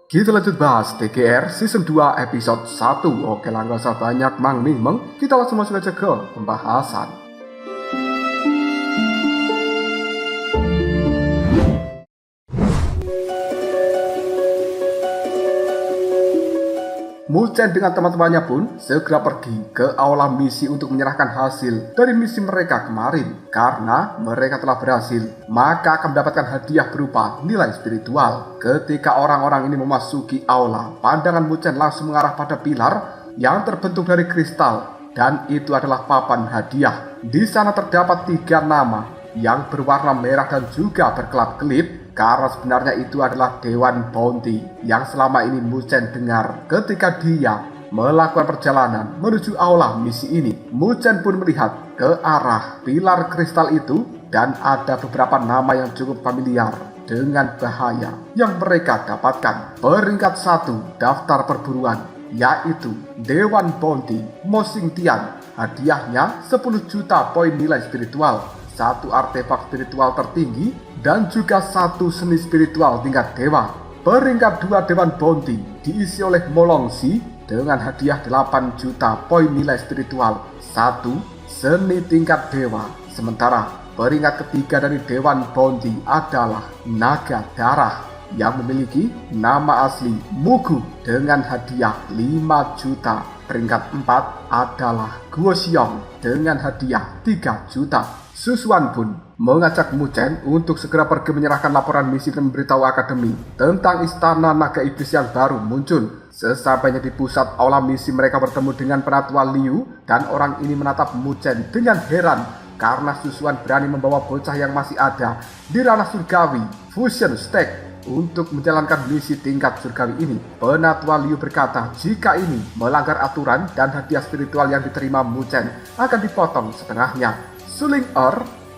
Kita lanjut bahas TGR Season 2 Episode 1. Oke lah, gak usah banyak mang-ming-meng, kita langsung masuk aja ke pembahasan. Muchen dengan teman-temannya pun segera pergi ke aula misi untuk menyerahkan hasil dari misi mereka kemarin. Karena mereka telah berhasil, maka akan mendapatkan hadiah berupa nilai spiritual. Ketika orang-orang ini memasuki aula, pandangan Muchen langsung mengarah pada pilar yang terbentuk dari kristal. Dan itu adalah papan hadiah. Di sana terdapat 3 nama yang berwarna merah dan juga berkelap-kelip. Karena sebenarnya itu adalah Dewan Bounty yang selama ini Muchen dengar ketika dia melakukan perjalanan menuju aula misi ini. Muchen pun melihat ke arah pilar kristal itu dan ada beberapa nama yang cukup familiar dengan bahaya yang mereka dapatkan. Peringkat 1 daftar perburuan yaitu Dewan Bounty Mo Xingtian. Hadiahnya 10 juta poin nilai spiritual, 1 artefak spiritual tertinggi, dan juga 1 seni spiritual tingkat dewa. Peringkat 2 Dewan Bounty diisi oleh Molongsi dengan hadiah 8 juta poin nilai spiritual, 1 seni tingkat dewa. Sementara peringkat ketiga dari Dewan Bounty adalah Naga Darah yang memiliki nama asli Mugu dengan hadiah 5 juta. Peringkat 4 adalah Guo Xiong dengan hadiah 3 juta. Susuan pun mengajak Muchen untuk segera pergi menyerahkan laporan misi dan memberitahu akademi tentang istana naga iblis yang baru muncul. Sesampainya di pusat aula misi, mereka bertemu dengan penatua Liu dan orang ini menatap Muchen dengan heran karena Susuan berani membawa bocah yang masih ada di ranah surgawi Fusion Stack untuk menjalankan misi tingkat surgawi ini. Penatua Liu berkata jika ini melanggar aturan dan hadiah spiritual yang diterima Muchen akan dipotong setengahnya. Suling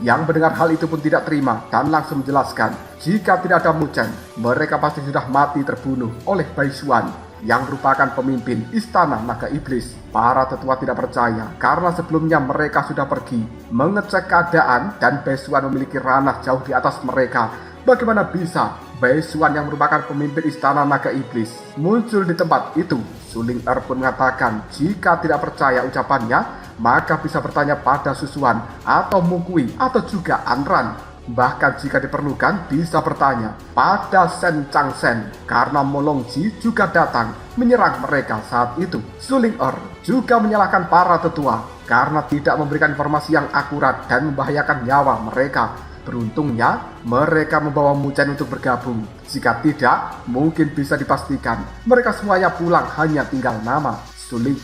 yang mendengar hal itu pun tidak terima dan langsung menjelaskan jika tidak ada Muchen, mereka pasti sudah mati terbunuh oleh Bai Xuan yang merupakan pemimpin istana naga iblis. Para tetua tidak percaya karena sebelumnya mereka sudah pergi mengecek keadaan dan Bai Xuan memiliki ranah jauh di atas mereka. Bagaimana bisa Bai Xuan yang merupakan pemimpin istana naga iblis muncul di tempat itu? Suling pun mengatakan jika tidak percaya ucapannya, maka bisa bertanya pada Susuan atau Mukui atau juga Anran. Bahkan jika diperlukan bisa bertanya pada Sen Changsen karena Molongji juga datang menyerang mereka saat itu. Suling juga menyalahkan para tetua karena tidak memberikan informasi yang akurat dan membahayakan nyawa mereka. Beruntungnya mereka membawa Muchen untuk bergabung. Jika tidak, mungkin bisa dipastikan mereka semuanya pulang hanya tinggal nama. Suling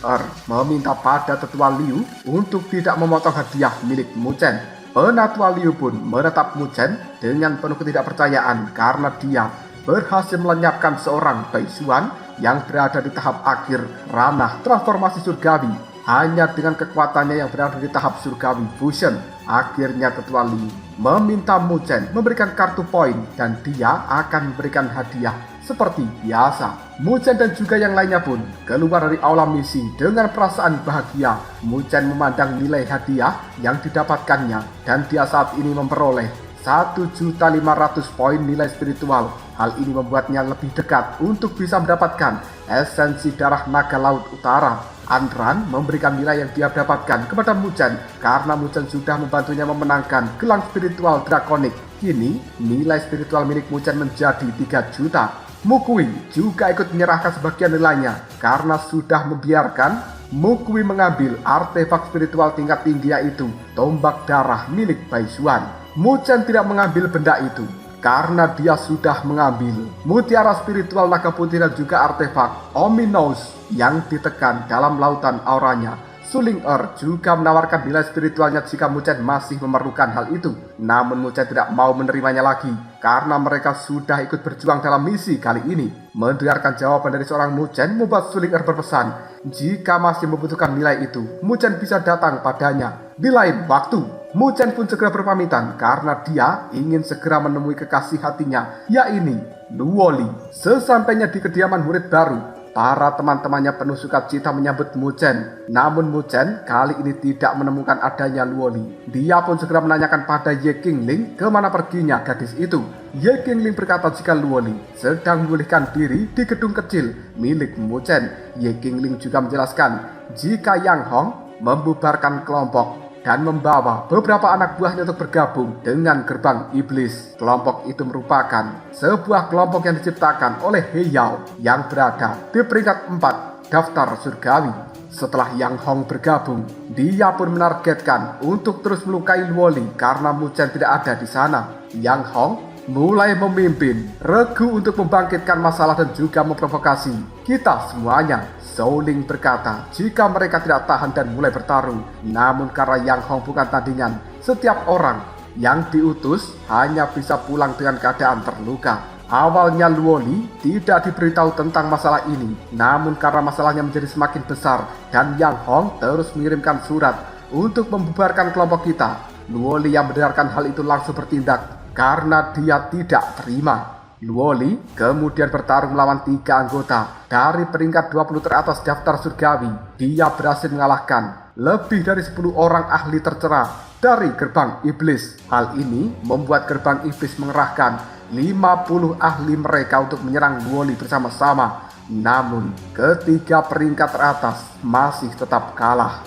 meminta pada tetua Liu untuk tidak memotong hadiah milik Muchen. Penatua Liu pun menetap Muchen dengan penuh ketidakpercayaan karena dia berhasil melenyapkan seorang Bai Xuan yang berada di tahap akhir ranah transformasi surgawi. Hanya dengan kekuatannya yang berada di tahap surgawi fusion, akhirnya tetua Liu meminta Muchen memberikan kartu poin dan dia akan memberikan hadiah seperti biasa. Muchen dan juga yang lainnya pun keluar dari aula misi dengan perasaan bahagia. Muchen memandang nilai hadiah yang didapatkannya dan dia saat ini memperoleh 1.500 poin nilai spiritual. Hal ini membuatnya lebih dekat untuk bisa mendapatkan esensi darah naga laut utara. Anran memberikan nilai yang dia dapatkan kepada Muchen karena Muchen sudah membantunya memenangkan gelang spiritual drakonik. Kini nilai spiritual milik Muchen menjadi 3 juta. Mukui juga ikut menyerahkan sebagian nilainya karena sudah membiarkan Mukui mengambil artefak spiritual tingkat tinggi yaitu tombak darah milik Bai Xuan. Muchen tidak mengambil benda itu karena dia sudah mengambil mutiara spiritual naga putih dan juga artefak Ominous yang ditekan dalam lautan auranya. Suling juga menawarkan nilai spiritualnya jika Muchen masih memerlukan hal itu. Namun Muchen tidak mau menerimanya lagi karena mereka sudah ikut berjuang dalam misi kali ini. Mendengarkan jawaban dari seorang Muchen membuat Suling berpesan jika masih membutuhkan nilai itu, Muchen bisa datang padanya di lain waktu. Muchen pun segera berpamitan karena dia ingin segera menemui kekasih hatinya, yaitu Luoli. Sesampainya di kediaman murid baru, Para teman-temannya penuh sukacita menyambut Muchen. Namun Muchen kali ini tidak menemukan adanya Luoli. Dia pun segera menanyakan pada Ye Qingling kemana perginya gadis itu. Ye Qingling berkata jika Luoli sedang memulihkan diri di gedung kecil milik Muchen. Ye Qingling juga menjelaskan jika Yang Hong membubarkan kelompok dan membawa beberapa anak buahnya untuk bergabung dengan gerbang iblis. Kelompok itu merupakan sebuah kelompok yang diciptakan oleh He Yao yang berada di peringkat 4 daftar surgawi. Setelah Yang Hong bergabung, dia pun menargetkan untuk terus melukai Luoli karena Muchen tidak ada di sana. Yang Hong mulai memimpin regu untuk membangkitkan masalah dan juga memprovokasi kita semuanya. Zhou Ling berkata jika mereka tidak tahan dan mulai bertarung. Namun karena Yang Hong bukan tandingan, setiap orang yang diutus hanya bisa pulang dengan keadaan terluka. Awalnya Luoli tidak diberitahu tentang masalah ini, namun karena masalahnya menjadi semakin besar dan Yang Hong terus mengirimkan surat untuk membubarkan kelompok kita, Luoli yang mendengarkan hal itu langsung bertindak karena dia tidak terima. Luoli kemudian bertarung melawan 3 anggota dari peringkat 20 teratas daftar surgawi. Dia berhasil mengalahkan lebih dari 10 orang ahli tercerah dari gerbang iblis. Hal ini membuat gerbang iblis mengerahkan 50 ahli mereka untuk menyerang Luoli bersama-sama. Namun ketiga peringkat teratas masih tetap kalah.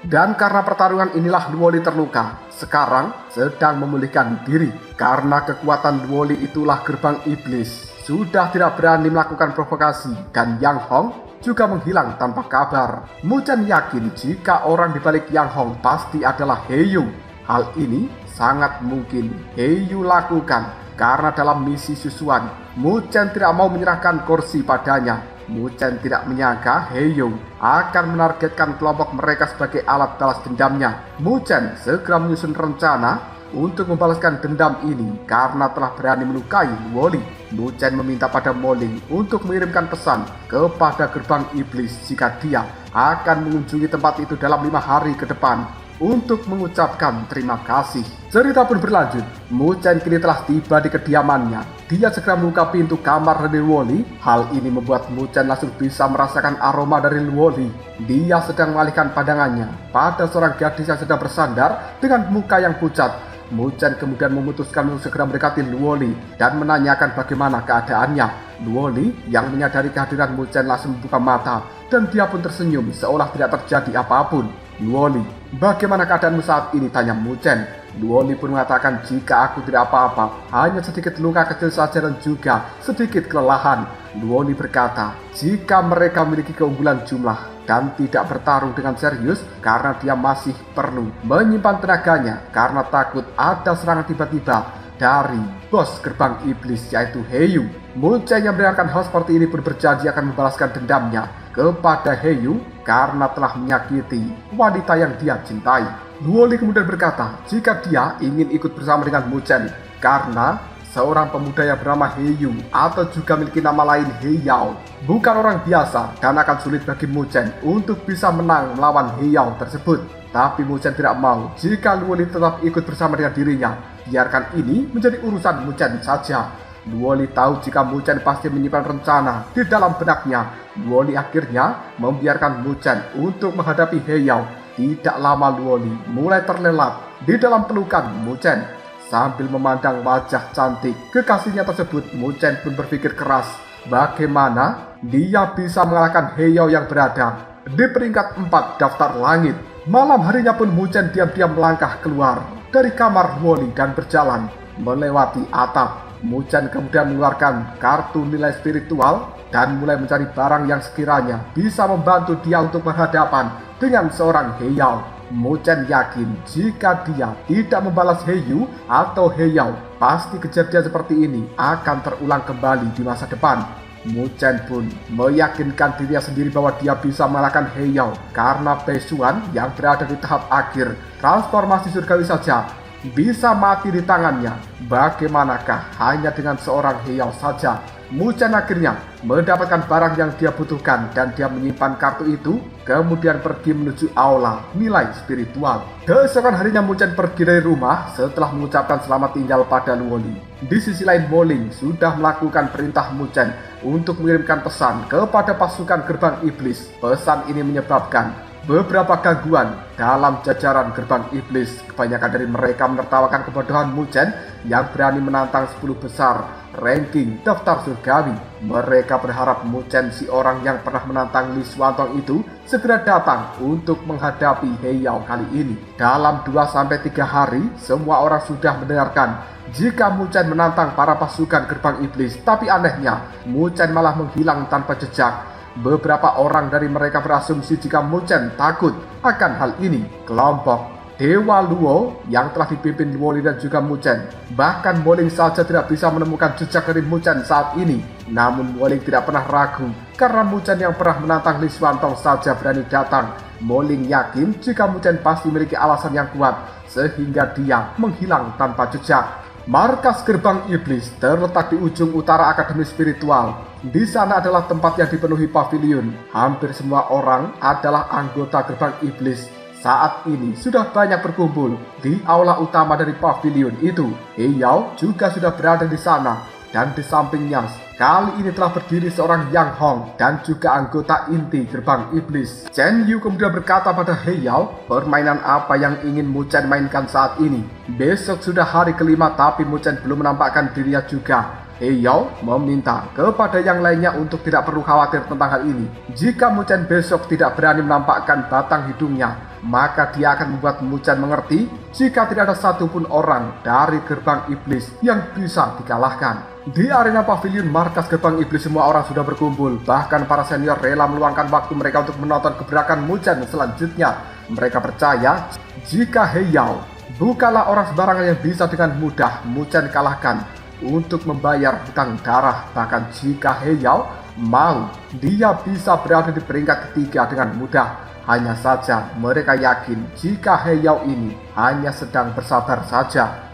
Dan karena pertarungan inilah Luoli terluka. Sekarang sedang memulihkan diri. Karena kekuatan Luoli itulah gerbang iblis sudah tidak berani melakukan provokasi. Dan Yang Hong juga menghilang tanpa kabar. Muchen yakin jika orang di balik Yang Hong pasti adalah He Yu. Hal ini sangat mungkin He Yu lakukan karena dalam misi susuan Muchen tidak mau menyerahkan kursi padanya. Muchen tidak menyangka He Yu akan menargetkan kelompok mereka sebagai alat balas dendamnya. Muchen segera menyusun rencana untuk membalaskan dendam ini karena telah berani melukai Luoli. Muchen meminta pada Mo Ling untuk mengirimkan pesan kepada gerbang iblis jika dia akan mengunjungi tempat itu dalam 5 hari ke depan untuk mengucapkan terima kasih. Cerita pun berlanjut. Muchen kini telah tiba di kediamannya. Dia segera membuka pintu kamar dari Luoli. Hal ini membuat Muchen langsung bisa merasakan aroma dari Luoli. Dia sedang mengalihkan pandangannya pada seorang gadis yang sedang bersandar dengan muka yang pucat. Muchen kemudian memutuskan untuk segera mendekati Luoli dan menanyakan bagaimana keadaannya. Luoli yang menyadari kehadiran Muchen langsung membuka mata dan dia pun tersenyum seolah tidak terjadi apapun. Luoli, bagaimana keadaanmu saat ini? Tanya Muchen. Luoli pun mengatakan jika aku tidak apa-apa, hanya sedikit luka kecil saja dan juga sedikit kelelahan. Luoli berkata jika mereka memiliki keunggulan jumlah dan tidak bertarung dengan serius karena dia masih perlu menyimpan tenaganya karena takut ada serangan tiba-tiba dari bos gerbang iblis yaitu He Yu. Muchen yang mendengarkan hal seperti ini pun berjanji akan membalaskan dendamnya kepada He Yu karena telah menyakiti wanita yang dia cintai. Luoli kemudian berkata jika dia ingin ikut bersama dengan Muchen karena seorang pemuda yang bernama He Yu atau juga memiliki nama lain He Yao bukan orang biasa dan akan sulit bagi Muchen untuk bisa menang melawan He Yao tersebut. Tapi Muchen tidak mau jika Luoli tetap ikut bersama dengan dirinya. Biarkan ini menjadi urusan Muchen saja. Luoli tahu jika Muchen pasti menyimpan rencana di dalam benaknya. Luoli akhirnya membiarkan Muchen untuk menghadapi He Yao. Tidak lama Luoli mulai terlelap di dalam pelukan Muchen. Sambil memandang wajah cantik kekasihnya tersebut, Muchen pun berpikir keras bagaimana dia bisa mengalahkan He Yao yang berada di peringkat 4 daftar langit. Malam harinya pun Muchen diam-diam melangkah keluar dari kamar Luoli dan berjalan melewati atap. Muchen kemudian mengeluarkan kartu nilai spiritual dan mulai mencari barang yang sekiranya bisa membantu dia untuk berhadapan dengan seorang He Yao. Muchen yakin jika dia tidak membalas He Yu atau He Yao, pasti kejadian seperti ini akan terulang kembali di masa depan. Muchen pun meyakinkan dirinya sendiri bahwa dia bisa mengalahkan He Yao karena Pesuan yang berada di tahap akhir transformasi surgawi saja bisa mati di tangannya. Bagaimanakah hanya dengan seorang He Yao saja Muchen akhirnya mendapatkan barang yang dia butuhkan dan dia menyimpan kartu itu, kemudian pergi menuju aula nilai spiritual. Keesokan harinya Muchen pergi dari rumah setelah mengucapkan selamat tinggal pada Luoli. Di sisi lain Moling sudah melakukan perintah Muchen untuk mengirimkan pesan kepada pasukan gerbang iblis. Pesan ini menyebabkan beberapa gangguan dalam jajaran gerbang iblis. Kebanyakan dari mereka menertawakan kebodohan Muchen yang berani menantang 10 besar ranking daftar surgawi. Mereka berharap Muchen, si orang yang pernah menantang Li Xuantong itu, segera datang untuk menghadapi Heyao kali ini. Dalam 2-3 hari, semua orang sudah mendengarkan jika Muchen menantang para pasukan gerbang iblis. Tapi anehnya, Muchen malah menghilang tanpa jejak. Beberapa orang dari mereka berasumsi jika Muchen takut akan hal ini. Kelompok Dewa Luo yang telah dipimpin Luoli dan juga Muchen. Bahkan Moling saja tidak bisa menemukan jejak dari Muchen saat ini. Namun Moling tidak pernah ragu karena Muchen yang pernah menantang Li Xuantong saja berani datang. Moling yakin jika Muchen pasti memiliki alasan yang kuat sehingga dia menghilang tanpa jejak. Markas gerbang iblis terletak di ujung utara akademi spiritual. Di sana adalah tempat yang dipenuhi pavilion. Hampir semua orang adalah anggota gerbang iblis. Saat ini sudah banyak berkumpul di aula utama dari pavilion itu. Heyao juga sudah berada di sana dan di sampingnya kali ini telah berdiri seorang Yang Hong dan juga anggota inti gerbang iblis. Chen Yu kemudian berkata pada Heyao, permainan apa yang ingin Muchen mainkan saat ini? Besok sudah hari kelima tapi Muchen belum menampakkan dirinya juga. Heyao meminta kepada yang lainnya untuk tidak perlu khawatir tentang hal ini. Jika Muchen besok tidak berani menampakkan batang hidungnya, maka dia akan membuat Muchen mengerti jika tidak ada satupun orang dari gerbang iblis yang bisa dikalahkan. Di arena pavilion markas gerbang iblis semua orang sudah berkumpul. Bahkan para senior rela meluangkan waktu mereka untuk menonton gebrakan Muchen selanjutnya. Mereka percaya jika Heyao bukanlah orang sembarangan yang bisa dengan mudah Muchen kalahkan untuk membayar hutang darah. Bahkan jika Heyao mau, dia bisa berada di peringkat ketiga dengan mudah. Hanya saja mereka yakin jika Heyao ini hanya sedang bersabar saja.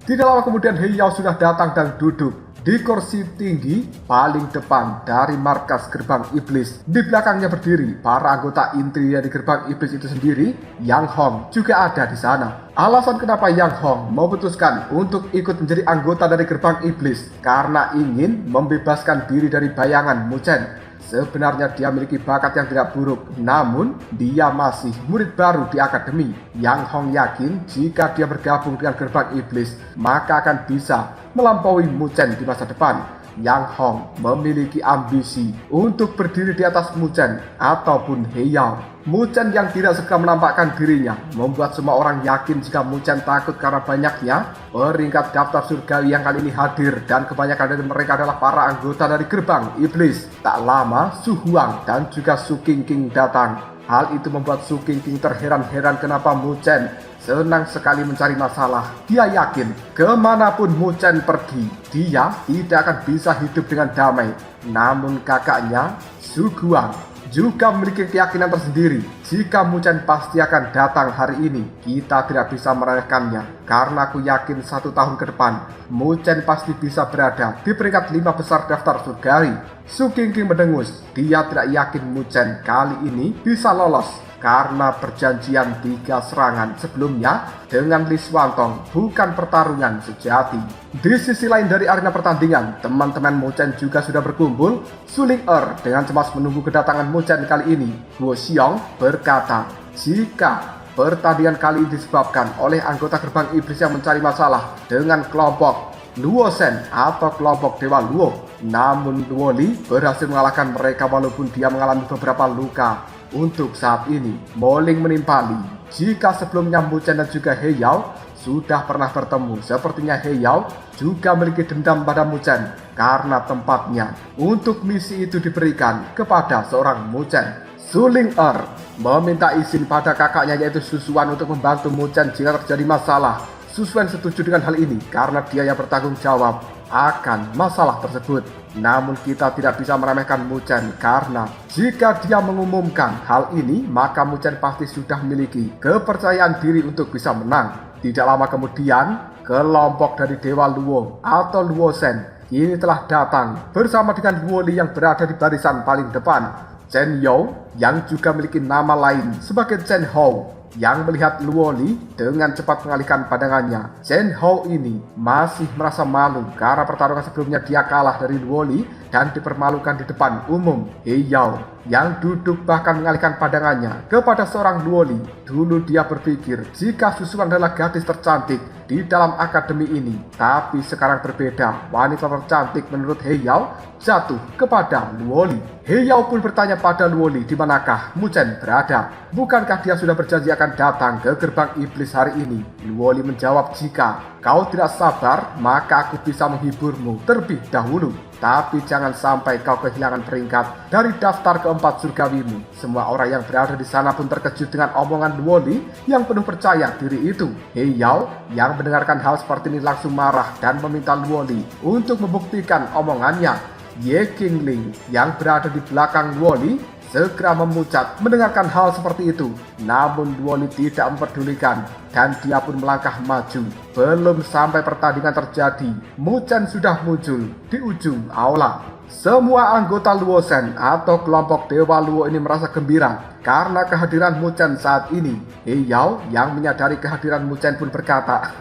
Tidak lama kemudian Heyao sudah datang dan duduk di kursi tinggi paling depan dari markas gerbang iblis. Di belakangnya berdiri para anggota inti dari gerbang iblis itu sendiri. Yang Hong juga ada di sana. Alasan kenapa Yang Hong memutuskan untuk ikut menjadi anggota dari gerbang iblis karena ingin membebaskan diri dari bayangan Muchen. Sebenarnya dia memiliki bakat yang tidak buruk, namun dia masih murid baru di akademi. Yang Hong yakin jika dia bergabung dengan gerbang iblis, maka akan bisa melampaui Muchen di masa depan. Yang Hong memiliki ambisi untuk berdiri di atas Muchen ataupun Heyao. Muchen yang tidak segera menampakkan dirinya membuat semua orang yakin jika Muchen takut karena banyaknya peringkat daftar surgawi yang kali ini hadir dan kebanyakan dari mereka adalah para anggota dari gerbang iblis. Tak lama Su Huang dan juga Su Qingqing datang. Hal itu membuat Su Qingqing terheran-heran kenapa Muchen senang sekali mencari masalah. Dia yakin kemanapun Muchen pergi, dia tidak akan bisa hidup dengan damai. Namun kakaknya Su Guang juga memiliki keyakinan tersendiri jika Muchen pasti akan datang hari ini. Kita tidak bisa meremehkannya karena aku yakin 1 tahun ke depan Muchen pasti bisa berada di peringkat 5 besar daftar surgawi. Su Qingqing mendengus. Dia tidak yakin Muchen kali ini bisa lolos karena perjanjian 3 serangan sebelumnya dengan Li Xuantong bukan pertarungan sejati. Di sisi lain dari arena pertandingan, teman-teman Muchen juga sudah berkumpul. Su Ling-er dengan cemas menunggu kedatangan Muchen kali ini. Guo Xiong berkata, jika pertandingan kali ini disebabkan oleh anggota gerbang iblis yang mencari masalah dengan kelompok Luo Shen atau kelompok Dewa Luo, namun Luoli berhasil mengalahkan mereka walaupun dia mengalami beberapa luka. Untuk saat ini, Moling menimpali jika sebelumnya Muchen dan juga Heyao sudah pernah bertemu. Sepertinya Heyao juga memiliki dendam pada Muchen karena tempatnya untuk misi itu diberikan kepada seorang Muchen. Su Ling-er meminta izin pada kakaknya yaitu Su Xuan untuk membantu Muchen jika terjadi masalah. Su Xuan setuju dengan hal ini karena dia yang bertanggung jawab akan masalah tersebut. Namun kita tidak bisa meremehkan Mu Chen karena jika dia mengumumkan hal ini, maka Mu Chen pasti sudah memiliki kepercayaan diri untuk bisa menang. Tidak lama kemudian, kelompok dari Dewa Luo atau Luo Shen kini telah datang bersama dengan Luo Li yang berada di barisan paling depan. Chen Yao yang juga memiliki nama lain sebagai Chen Hou yang melihat Luo Li dengan cepat mengalihkan pandangannya. Chen Hou ini masih merasa malu karena pertarungan sebelumnya dia kalah dari Luo Li dan dipermalukan di depan umum. He Yao yang duduk bahkan mengalihkan pandangannya kepada seorang Luo Li. Dulu dia berpikir jika Susuan adalah gadis tercantik di dalam akademi ini, tapi sekarang berbeda. Wanita tercantik menurut He Yao jatuh kepada Luo Li. He Yao pun bertanya pada Luo Li di manakah Mu Chen berada. Bukankah dia sudah berjanji akan datang ke gerbang iblis hari ini? Luo Li menjawab, jika kau tidak sabar, maka aku bisa menghiburmu terlebih dahulu. Tapi jangan sampai kau kehilangan peringkat dari daftar keempat surgawimu. Semua orang yang berada di sana pun terkejut dengan omongan Luo Li yang penuh percaya diri itu. He Yao yang mendengarkan hal seperti ini langsung marah dan meminta Luo Li untuk membuktikan omongannya. Ye Qingling yang berada di belakang Luo Li segera memucat mendengarkan hal seperti itu. Namun Luo Li tidak memperdulikan dan dia pun melangkah maju. Belum sampai pertandingan terjadi, Mu Chen sudah muncul di ujung aula. Semua anggota Luo Shen atau kelompok Dewa Luo ini merasa gembira karena kehadiran Mu Chen saat ini. He Yao yang menyadari kehadiran Mu Chen pun berkata,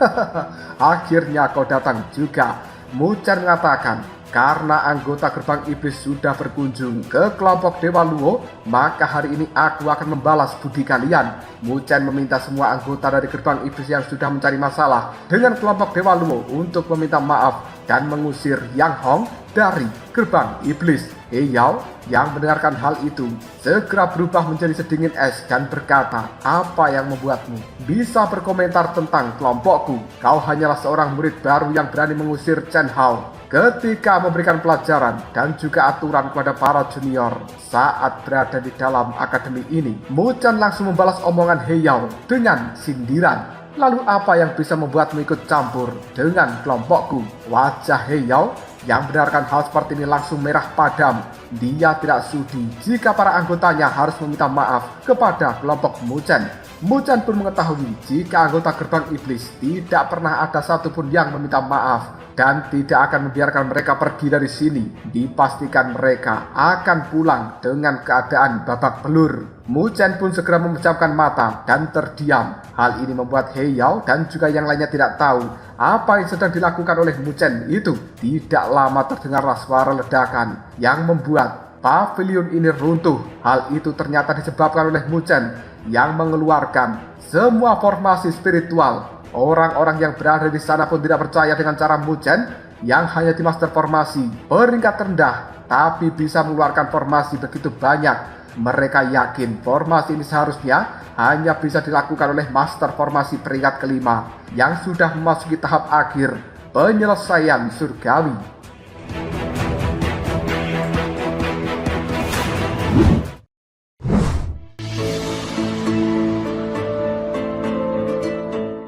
akhirnya kau datang juga. Mu Chen mengatakan, karena anggota gerbang iblis sudah berkunjung ke kelompok Dewa Luo, maka hari ini aku akan membalas budi kalian. Mu Chen meminta semua anggota dari gerbang iblis yang sudah mencari masalah dengan kelompok Dewa Luo untuk meminta maaf dan mengusir Yang Hong dari gerbang iblis. He Yao yang mendengarkan hal itu segera berubah menjadi sedingin es dan berkata, apa yang membuatmu bisa berkomentar tentang kelompokku? Kau hanyalah seorang murid baru yang berani mengusir Chen Hao ketika memberikan pelajaran dan juga aturan kepada para junior saat berada di dalam akademi ini. Mu Chen langsung membalas omongan He Yao dengan sindiran. Lalu apa yang bisa membuatmu ikut campur dengan kelompokku? Wajah He Yao yang mendengarkan hal seperti ini langsung merah padam. Dia tidak sudi jika para anggotanya harus meminta maaf kepada kelompok Mu Chen. Mu Chen pun mengetahui jika anggota gerbang iblis tidak pernah ada satupun yang meminta maaf dan tidak akan membiarkan mereka pergi dari sini. Dipastikan mereka akan pulang dengan keadaan babak belur. Mu Chen pun segera memejamkan mata dan terdiam. Hal ini membuat He Yao dan juga yang lainnya tidak tahu apa yang sedang dilakukan oleh Mu Chen itu. Tidak lama terdengarlah suara ledakan yang membuat pavilion ini runtuh. Hal itu ternyata disebabkan oleh Mu Chen yang mengeluarkan semua formasi spiritual. Orang-orang yang berada di sana pun tidak percaya dengan cara Mu Chen yang hanya di master formasi peringkat rendah tapi bisa mengeluarkan formasi begitu banyak. Mereka yakin formasi ini seharusnya hanya bisa dilakukan oleh master formasi peringkat kelima yang sudah memasuki tahap akhir penyelesaian surgawi.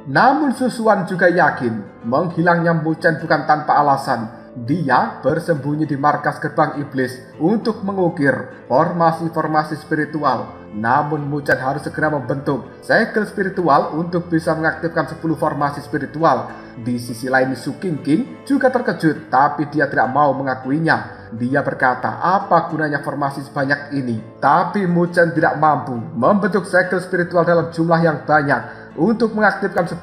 Namun Susuan juga yakin menghilangnya Mu Chen bukan tanpa alasan. Dia bersembunyi di markas gerbang iblis untuk mengukir formasi-formasi spiritual. Namun Mu Chen harus segera membentuk segel spiritual untuk bisa mengaktifkan 10 formasi spiritual. Di sisi lain Su Qingqing juga terkejut tapi dia tidak mau mengakuinya. Dia berkata, apa gunanya formasi sebanyak ini? Tapi Mu Chen tidak mampu membentuk segel spiritual dalam jumlah yang banyak untuk mengaktifkan 10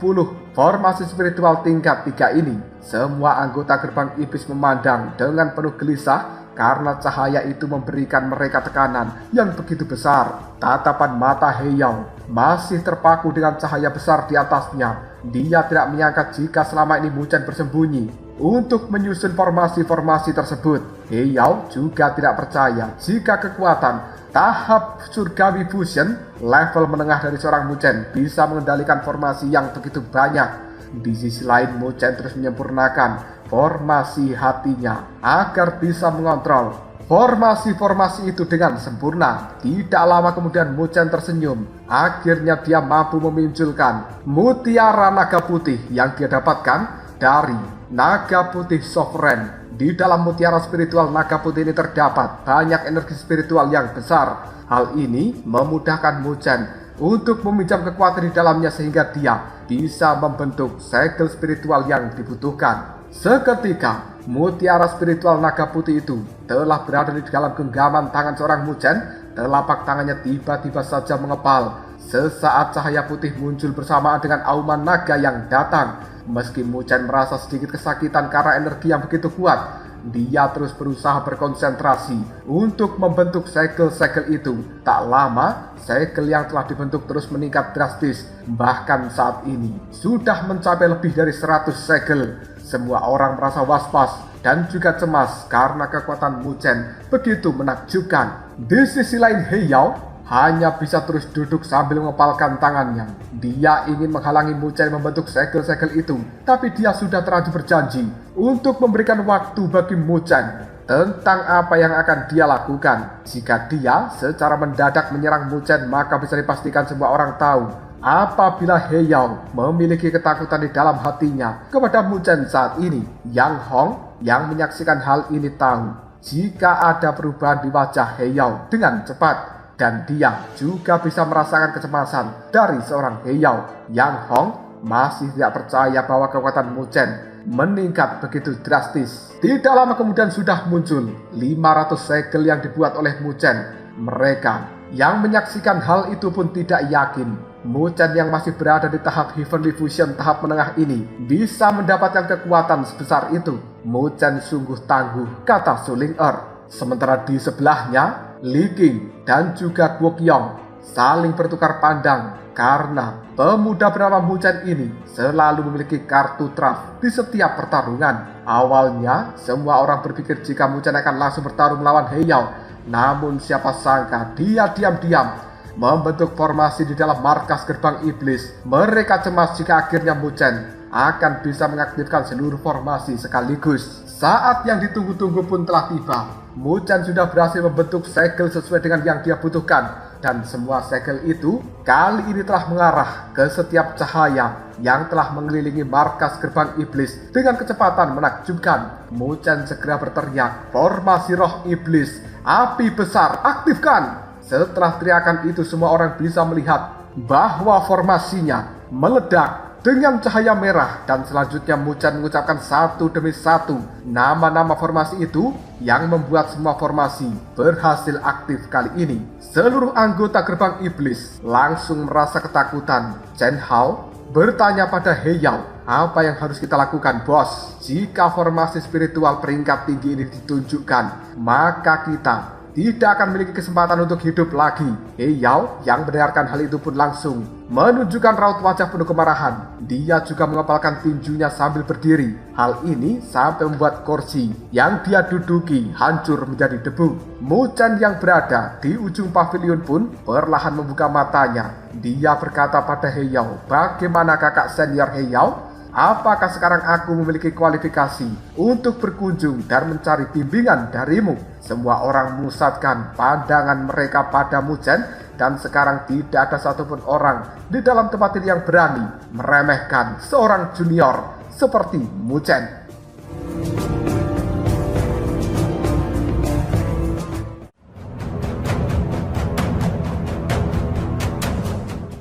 formasi spiritual tingkat 3 ini. Semua anggota gerbang iblis memandang dengan penuh gelisah karena cahaya itu memberikan mereka tekanan yang begitu besar. Tatapan mata He Yao masih terpaku dengan cahaya besar di atasnya. Dia tidak menyangka jika selama ini Mu Chen bersembunyi untuk menyusun formasi-formasi tersebut. He Yao juga tidak percaya jika kekuatan tahap surgawi fusion level menengah dari seorang Mu Chen bisa mengendalikan formasi yang begitu banyak. Di sisi lain Mu Chen terus menyempurnakan formasi hatinya agar bisa mengontrol formasi-formasi itu dengan sempurna. Tidak lama kemudian Mu Chen tersenyum. Akhirnya dia mampu memunculkan mutiara naga putih yang dia dapatkan dari naga putih sovereign. Di dalam mutiara spiritual naga putih ini terdapat banyak energi spiritual yang besar. Hal ini memudahkan Muchen untuk meminjam kekuatan di dalamnya sehingga dia bisa membentuk segel spiritual yang dibutuhkan. Seketika, mutiara spiritual naga putih itu telah berada di dalam genggaman tangan seorang Muchen. Telapak tangannya tiba-tiba saja mengepal. Sesaat cahaya putih muncul bersamaan dengan auman naga yang datang. Meski Muchen merasa sedikit kesakitan karena energi yang begitu kuat, dia terus berusaha berkonsentrasi untuk membentuk segel-segel itu. Tak lama, segel yang telah dibentuk terus meningkat drastis. Bahkan saat ini, sudah mencapai lebih dari 100 segel. Semua orang merasa was-was dan juga cemas karena kekuatan Muchen begitu menakjubkan. Di sisi lain, He Yao hanya bisa terus duduk sambil mengepalkan tangannya. Dia ingin menghalangi Muchen membentuk segel-segel itu, tapi dia sudah terlanjur berjanji untuk memberikan waktu bagi Muchen tentang apa yang akan dia lakukan. Jika dia secara mendadak menyerang Muchen, maka bisa dipastikan semua orang tahu apabila He Yao memiliki ketakutan di dalam hatinya kepada Muchen saat ini. Yang Hong yang menyaksikan hal ini tahu jika ada perubahan di wajah He Yao dengan cepat. Dan dia juga bisa merasakan kecemasan dari seorang He Yao. Yang Hong masih tidak percaya bahwa kekuatan Muchen meningkat begitu drastis. Tidak lama kemudian sudah muncul 500 segel yang dibuat oleh Muchen. Mereka yang menyaksikan hal itu pun tidak yakin Muchen yang masih berada di tahap Heavenly Fusion tahap menengah ini bisa mendapatkan kekuatan sebesar itu. Muchen sungguh tangguh, kata Su Ling-er. Sementara di sebelahnya, Li Qing dan juga Guo Qiong saling bertukar pandang karena pemuda bernama Muchen ini selalu memiliki kartu traf di setiap pertarungan. Awalnya, semua orang berpikir jika Muchen akan langsung bertarung melawan He Yao. Namun siapa sangka dia diam-diam membentuk formasi di dalam markas gerbang iblis. Mereka cemas jika akhirnya Muchen akan bisa mengaktifkan seluruh formasi sekaligus. Saat yang ditunggu-tunggu pun telah tiba. Muchen sudah berhasil membentuk segel sesuai dengan yang dia butuhkan. Dan semua segel itu kali ini telah mengarah ke setiap cahaya yang telah mengelilingi markas gerbang iblis dengan kecepatan menakjubkan. Muchen segera berteriak, "Formasi roh iblis, api besar, aktifkan!" Setelah teriakan itu semua orang bisa melihat bahwa formasinya meledak dengan cahaya merah, dan selanjutnya Muchen mengucapkan satu demi satu nama-nama formasi itu yang membuat semua formasi berhasil aktif kali ini. Seluruh anggota gerbang iblis langsung merasa ketakutan. Chen Hao bertanya pada He Yao, "Apa yang harus kita lakukan, bos? Jika formasi spiritual peringkat tinggi ini ditunjukkan, maka kita tidak akan memiliki kesempatan untuk hidup lagi." He Yao yang mendengarkan hal itu pun langsung menunjukkan raut wajah penuh kemarahan. Dia juga mengepalkan tinjunya sambil berdiri. Hal ini sampai membuat kursi yang dia duduki hancur menjadi debu. Muchen yang berada di ujung pavilion pun perlahan membuka matanya. Dia berkata pada He Yao, "Bagaimana kakak senior He Yao? Apakah sekarang aku memiliki kualifikasi untuk berkunjung dan mencari bimbingan darimu?" Semua orang memusatkan pandangan mereka pada Muchen, dan sekarang tidak ada satupun orang di dalam tempat ini yang berani meremehkan seorang junior seperti Muchen.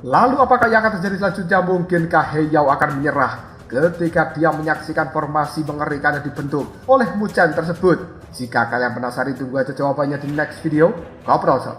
Lalu apakah yang akan terjadi selanjutnya? Mungkinkah He Yao akan menyerah ketika dia menyaksikan formasi mengerikan yang dibentuk oleh Muchen tersebut? Jika kalian penasaran, tunggu aja jawabannya di next video. Ngobrol sob.